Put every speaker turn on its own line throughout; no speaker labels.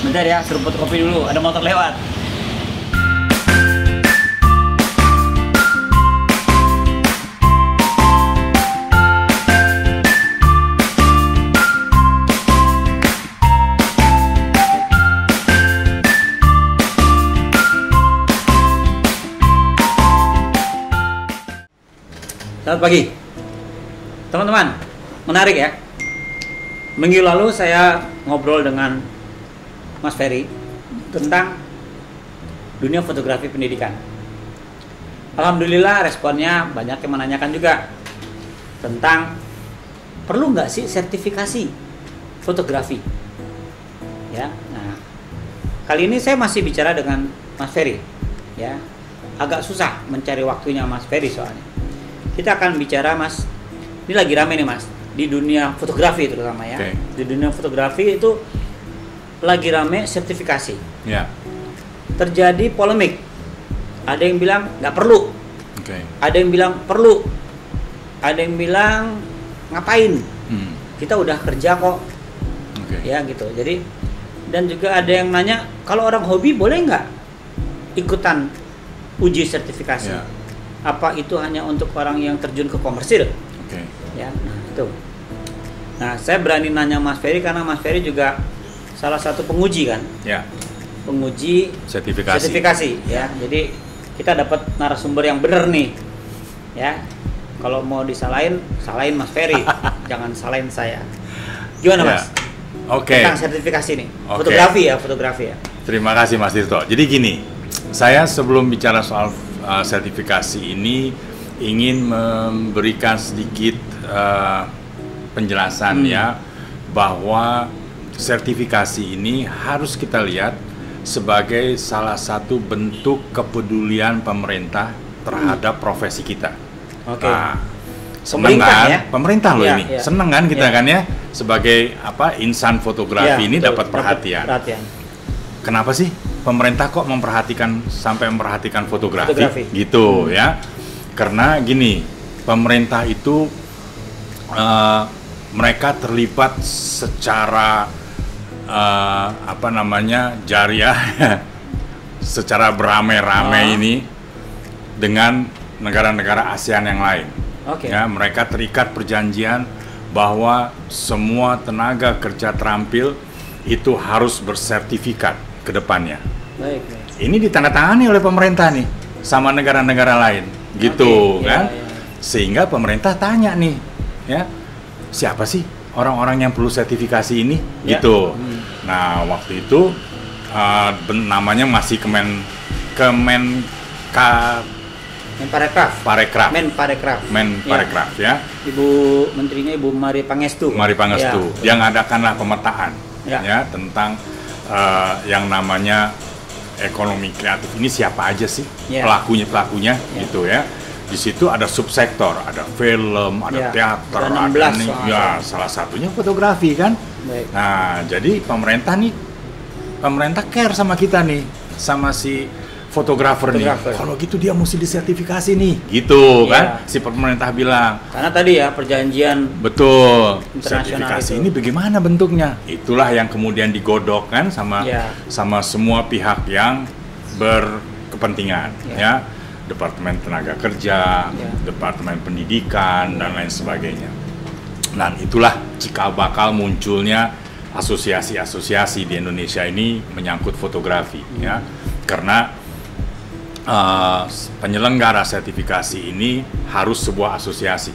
Bentar ya, suruh fotokopi dulu, ada motor lewat. Selamat pagi, teman-teman. Menarik ya. Minggu lalu saya ngobrol dengan Mas Ferry tentang dunia fotografi pendidikan. Alhamdulillah responnya banyak yang menanyakan juga tentang perlu nggak sih sertifikasi fotografi. Ya, nah kali ini saya masih bicara dengan Mas Ferry. Ya, agak susah mencari waktunya Mas Ferry soalnya. Kita akan bicara, Mas, ini lagi rame nih, Mas, di dunia fotografi terutama ya. Di dunia fotografi itu lagi rame sertifikasi. Terjadi polemik. Ada yang bilang nggak perlu. Ada yang bilang perlu. Ada yang bilang ngapain? Kita udah kerja kok. Ya gitu. Jadi, dan juga ada yang nanya, kalau orang hobi boleh nggak ikutan uji sertifikasi? Apa itu hanya untuk orang yang terjun ke komersil? Ya, nah itu. Nah, saya berani nanya Mas Ferry karena Mas Ferry juga salah satu penguji kan? Penguji sertifikasi ya. Jadi kita dapat narasumber yang benar nih. Ya. Kalau mau disalahin, salahin Mas Ferry, jangan salahin saya. Gimana, Mas? Tentang sertifikasi nih. Fotografi ya.
Terima kasih Mas Tirto. Jadi gini, saya sebelum bicara soal sertifikasi ini ingin memberikan sedikit penjelasan ya, bahwa sertifikasi ini harus kita lihat sebagai salah satu bentuk kepedulian pemerintah terhadap profesi kita. Seneng kan? Pemerintah loh ini. Seneng kan kita kan ya, sebagai insan fotografi ini dapat perhatian. Kenapa sih pemerintah kok sampai memperhatikan fotografi? Gitu ya. Karena gini, pemerintah itu mereka terlibat secara jariah secara beramai-ramai ini dengan negara-negara ASEAN yang lain. Ya, mereka terikat perjanjian bahwa semua tenaga kerja terampil itu harus bersertifikat ke depannya. Ini ditandatangani oleh pemerintah nih sama negara-negara lain, gitu kan? Sehingga pemerintah tanya nih, ya, siapa sih orang-orang yang perlu sertifikasi ini, gitu. Nah, waktu itu namanya masih Menparekraf ya.
Ibu menterinya Ibu Mari Pangestu.
Dia ngadakanlah pemetaan ya tentang yang namanya ekonomi kreatif ini siapa aja sih pelakunya gitu ya. Di situ ada subsektor, ada film, ada teater, ada salah satunya fotografi kan. Nah, jadi pemerintah care sama kita nih, sama si fotografer nih. Kalau gitu dia mesti disertifikasi nih, gitu kan? Si pemerintah bilang.
Karena tadi ya perjanjian.
Betul. Sertifikasi ini bagaimana bentuknya? Itulah yang kemudian digodok kan sama semua pihak yang berkepentingan, ya. Departemen Tenaga Kerja, Departemen Pendidikan dan lain sebagainya. Dan itulah cikal bakal munculnya asosiasi-asosiasi di Indonesia ini menyangkut fotografi, ya. Karena penyelenggara sertifikasi ini harus sebuah asosiasi.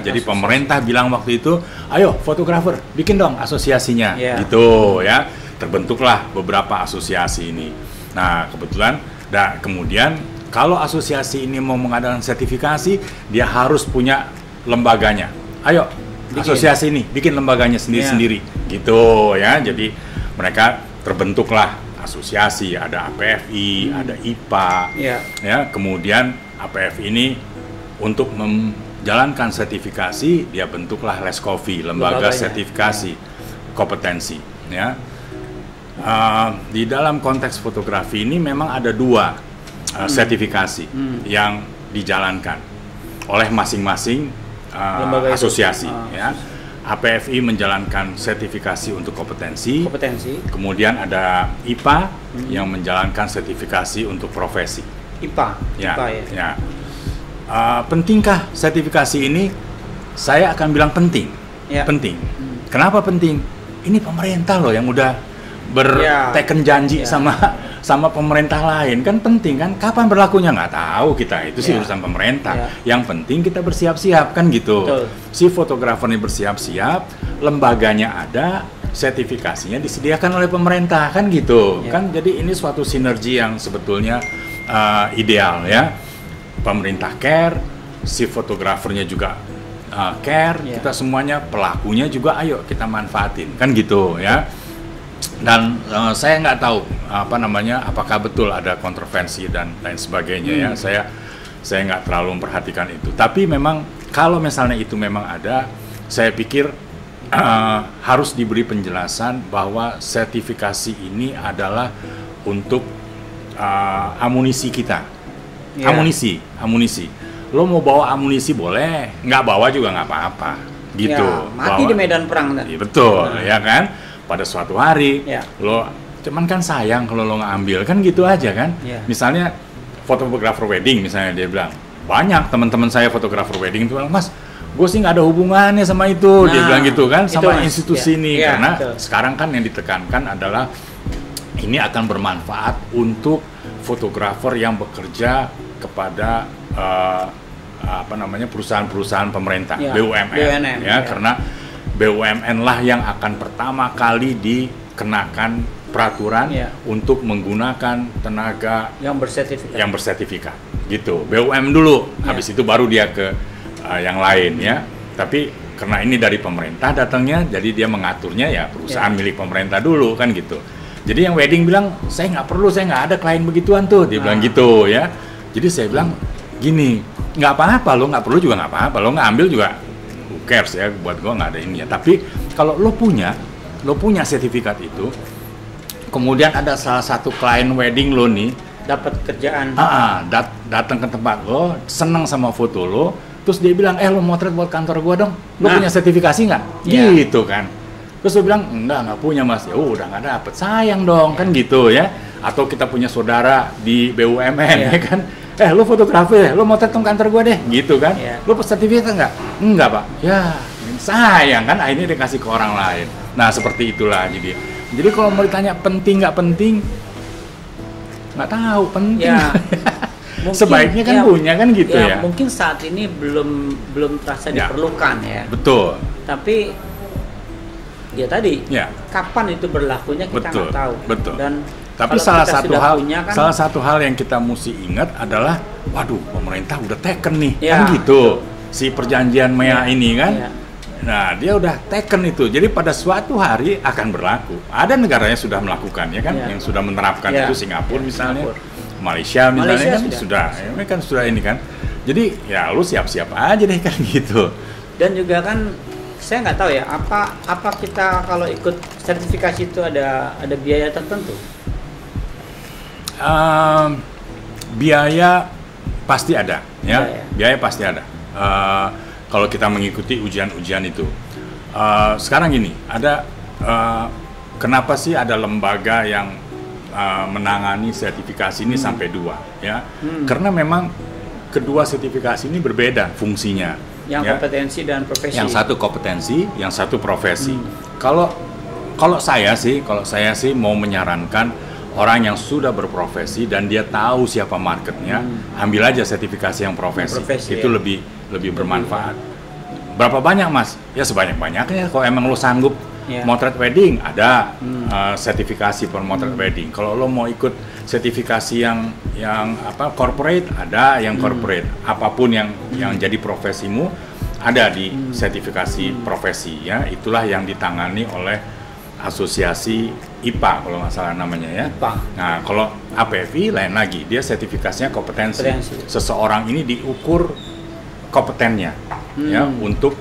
Jadi pemerintah bilang waktu itu, ayo fotografer bikin dong asosiasinya, gitu ya. Terbentuklah beberapa asosiasi ini. Nah kebetulan, kemudian kalau asosiasi ini mau mengadakan sertifikasi, dia harus punya lembaganya. Ayo asosiasi ini bikin lembaganya sendiri-sendiri, gitu ya. Jadi mereka terbentuklah asosiasi, ada APFI, ada IPA, ya. Kemudian APFI ini untuk menjalankan sertifikasi, dia bentuklah Leskovi, lembaga sertifikasi kompetensi, ya. Di dalam konteks fotografi ini memang ada dua sertifikasi yang dijalankan oleh masing-masing asosiasi, ya. APFI menjalankan sertifikasi untuk kompetensi. Kemudian ada IPA yang menjalankan sertifikasi untuk profesi.
IPA.
Ya.
IPA, ya.
Pentingkah sertifikasi ini? Saya akan bilang penting.
Ya.
Penting. Kenapa penting? Ini pemerintah loh yang udah berteken janji sama pemerintah lain, kan penting kan, kapan berlakunya nggak tahu kita, itu sih urusan pemerintah. Yang penting kita bersiap-siap kan gitu.
Betul.
Si fotografer ini bersiap-siap, lembaganya ada, sertifikasinya disediakan oleh pemerintah kan gitu. Kan jadi ini suatu sinergi yang sebetulnya ideal ya. Pemerintah care, si fotografernya juga care, kita semuanya pelakunya juga ayo kita manfaatin kan gitu ya. Dan saya nggak tahu apakah betul ada kontroversi dan lain sebagainya ya. Saya nggak terlalu memperhatikan itu. Tapi memang kalau misalnya itu memang ada, saya pikir harus diberi penjelasan bahwa sertifikasi ini adalah untuk amunisi kita. Amunisi. Lo mau bawa amunisi boleh, nggak bawa juga nggak apa-apa. Gitu.
Mati di medan perang.
Iya, betul, ya kan? Pada suatu hari, lo cuman kan sayang kalau lo nggak ambil kan gitu aja kan. Misalnya fotografer wedding misalnya, dia bilang banyak teman-teman saya fotografer wedding itu bilang, Mas, gue sih nggak ada hubungannya sama itu. Dia bilang gitu kan, sama institusi ini. Karena sekarang kan yang ditekankan adalah ini akan bermanfaat untuk fotografer yang bekerja kepada perusahaan-perusahaan pemerintah, BUMN. Karena BUMN lah yang akan pertama kali dikenakan peraturan untuk menggunakan tenaga yang bersertifikat gitu. BUMN dulu, habis itu baru dia ke yang lain ya. Tapi karena ini dari pemerintah datangnya, jadi dia mengaturnya ya perusahaan milik pemerintah dulu kan gitu. Jadi yang wedding bilang, saya nggak perlu, saya nggak ada klien begituan tuh, dia bilang gitu ya. Jadi saya bilang gini, nggak apa-apa, lo nggak perlu juga nggak apa-apa, lo nggak ambil juga who cares ya, buat gue nggak ada ini ya. Tapi kalau lo punya sertifikat itu, kemudian ada salah satu klien wedding lo nih
dapat kerjaan,
datang ke tempat lo, seneng sama foto lo, terus dia bilang, lo motret buat kantor gue dong, lo punya sertifikasi nggak? Gitu kan. Terus lo bilang, nggak punya Mas, ya udah nggak dapet, sayang dong kan gitu ya. Atau kita punya saudara di BUMN ya kan, lo fotografer ya, lo motret dong kantor gue deh, gitu kan. Lo sertifikat nggak? Enggak Pak. Ya sayang kan, akhirnya dikasih ke orang lain. Nah seperti itulah jadi kalau mau ditanya penting nggak penting, nggak tahu penting. Mungkin, sebaiknya kan punya kan gitu ya.
Mungkin saat ini belum terasa diperlukan ya.
Betul.
Tapi ya tadi, kapan itu berlakunya kita nggak tahu.
Betul.
Dan
tapi salah satu hal yang kita mesti ingat adalah, waduh, pemerintah udah taken nih, kan gitu. Si perjanjian MEA ini kan. Nah, dia udah taken itu. Jadi pada suatu hari akan berlaku. Ada negaranya sudah melakukan ya kan, yang sudah menerapkan itu, Singapura misalnya, Malaysia misalnya kan sudah. Ini kan sudah ini kan. Jadi ya lu siap-siap aja deh kan gitu.
Dan juga kan saya nggak tahu ya, apa kita kalau ikut sertifikasi itu ada biaya tertentu?
Biaya pasti ada, ya. Biaya pasti ada. Kalau kita mengikuti ujian-ujian itu, sekarang gini, ada kenapa sih ada lembaga yang menangani sertifikasi ini sampai 2, ya? Karena memang kedua sertifikasi ini berbeda fungsinya.
Yang kompetensi dan profesi.
Yang satu kompetensi, yang satu profesi. Kalau saya sih mau menyarankan orang yang sudah berprofesi dan dia tahu siapa marketnya, ambil aja sertifikasi yang profesi itu lebih bermanfaat. Berapa banyak Mas? Ya sebanyak-banyaknya. Kalau emang lo sanggup motret wedding, ada sertifikasi pemotret wedding. Kalau lo mau ikut sertifikasi yang corporate, ada yang corporate. Apapun yang jadi profesimu ada di sertifikasi profesi ya. Itulah yang ditangani oleh asosiasi IPA kalau nggak salah namanya ya. Nah kalau APFI lain lagi, dia sertifikasinya kompetensi. Seseorang ini diukur kompetennya ya untuk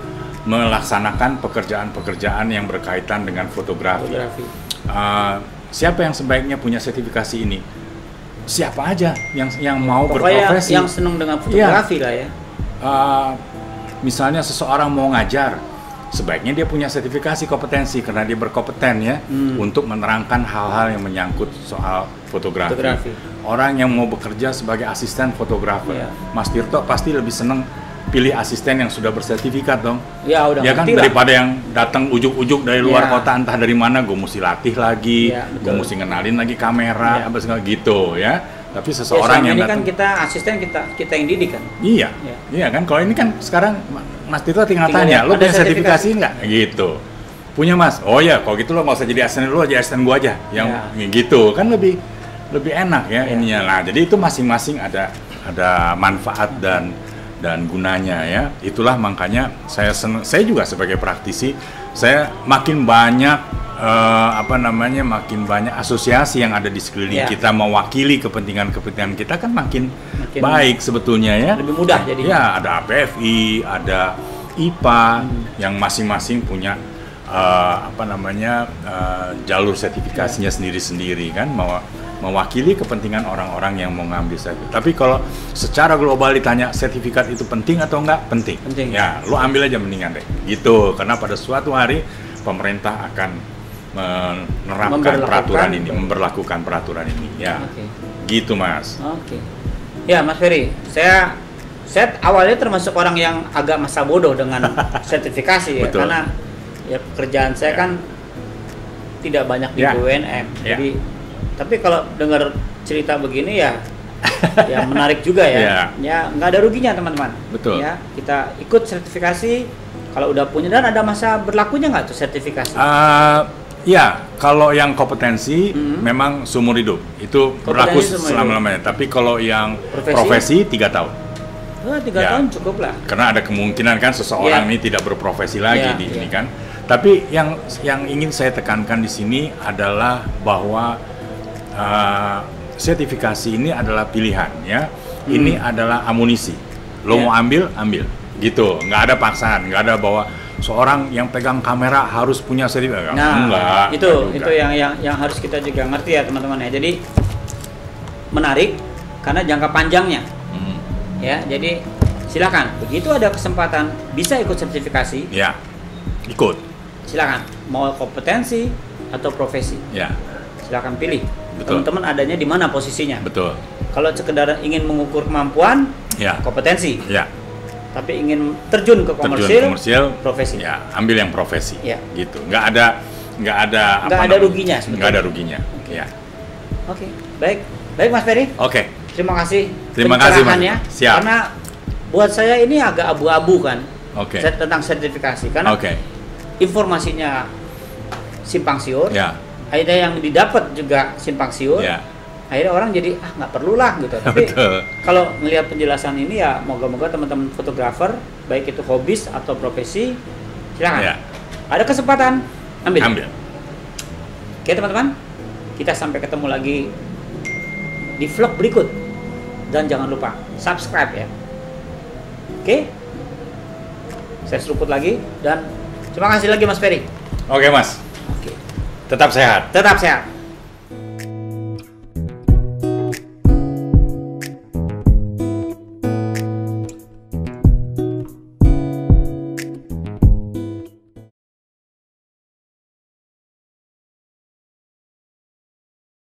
melaksanakan pekerjaan-pekerjaan yang berkaitan dengan fotografi. Siapa yang sebaiknya punya sertifikasi ini? Siapa aja yang mau berprofesi,
yang senang dengan fotografi lah ya.
Misalnya seseorang mau ngajar, sebaiknya dia punya sertifikasi kompetensi karena dia berkompeten ya untuk menerangkan hal-hal yang menyangkut soal fotografi. Orang yang mau bekerja sebagai asisten fotografer, Mas Tirto pasti lebih seneng pilih asisten yang sudah bersertifikat dong.
Ya udah.
Ya kan daripada yang datang ujuk-ujuk dari luar kota entah dari mana, gue mesti latih lagi, gue mesti ngenalin lagi kamera, apa segala gitu ya. Tapi seseorang yang
ini kan kita asisten kita yang didik kan.
Iya kan. Kalau ini kan sekarang Mas Tirto tinggal tanya, lo punya sertifikasi nggak? Gitu. Punya Mas. Oh ya, kalau gitu lo nggak usah jadi asisten dulu, aja asisten gue aja. Yang gitu kan lebih enak ya ininya. Nah, jadi itu masing-masing ada manfaat dan gunanya ya. Itulah makanya saya juga sebagai praktisi, saya makin banyak makin banyak asosiasi yang ada di sekeliling kita mewakili kepentingan kita kan makin baik sebetulnya ya.
Lebih mudah jadi.
Ya, ada APFI, ada IPA yang masing-masing punya jalur sertifikasinya sendiri-sendiri kan, mewakili kepentingan orang-orang yang mau ngambil sertifikat. Tapi kalau secara global ditanya sertifikat itu penting atau enggak? Penting. Ya, lu ambil aja mendingan deh. Gitu. Karena pada suatu hari pemerintah akan memberlakukan peraturan ini. Ya. Gitu, Mas.
Ya, Mas Ferry, saya awalnya termasuk orang yang agak masa bodoh dengan sertifikasi ya. Betul. Karena ya pekerjaan saya kan tidak banyak di BUMN. Jadi tapi kalau dengar cerita begini ya menarik juga ya. Ya nggak ada ruginya teman-teman.
Betul.
Ya kita ikut sertifikasi kalau udah punya, dan ada masa berlakunya nggak tuh sertifikasi?
Ya kalau yang kompetensi memang seumur hidup itu berlaku selama-lamanya. Tapi kalau yang profesi 3 tahun.
3 tahun cukup lah.
Karena ada kemungkinan kan seseorang ini tidak berprofesi lagi di ini kan. Tapi yang ingin saya tekankan di sini adalah bahwa sertifikasi ini adalah pilihan ya. Ini adalah amunisi. Lo mau ambil gitu. Nggak ada paksaan, nggak ada bahwa seorang yang pegang kamera harus punya sertifikat.
Nah, itu yang harus kita juga ngerti ya teman-teman ya. Jadi menarik karena jangka panjangnya. Ya, jadi silakan. Begitu ada kesempatan bisa ikut sertifikasi.
Ya, ikut.
Silakan. Mau kompetensi atau profesi.
Ya.
Silakan pilih. Teman-teman adanya di mana posisinya.
Betul.
Kalau sekedar ingin mengukur kemampuan, kompetensi.
Ya.
Tapi ingin terjun ke komersil, profesi.
Ya, ambil yang profesi.
Ya.
Gitu. Nggak ada
ruginya.
Nggak ada ruginya.
Ya. Oke. Baik Mas Ferry.
Oke.
Terima kasih.
Terima kasih Mas.
Siap. Karena buat saya ini agak abu-abu kan. Tentang sertifikasi. Karena informasinya simpang siur.
Ya.
Akhirnya yang didapat juga simpang siur.
Ya.
Akhirnya orang jadi nggak perlulah gitu. Tapi kalau melihat penjelasan ini ya moga-moga teman-teman fotografer baik itu hobis atau profesi silakan. Ya. Ada kesempatan ambil. Oke teman-teman, kita sampai ketemu lagi di vlog berikut dan jangan lupa subscribe ya. Oke. Saya seruput lagi dan terima kasih lagi Mas Ferry.
Oke Mas. Tetap sehat.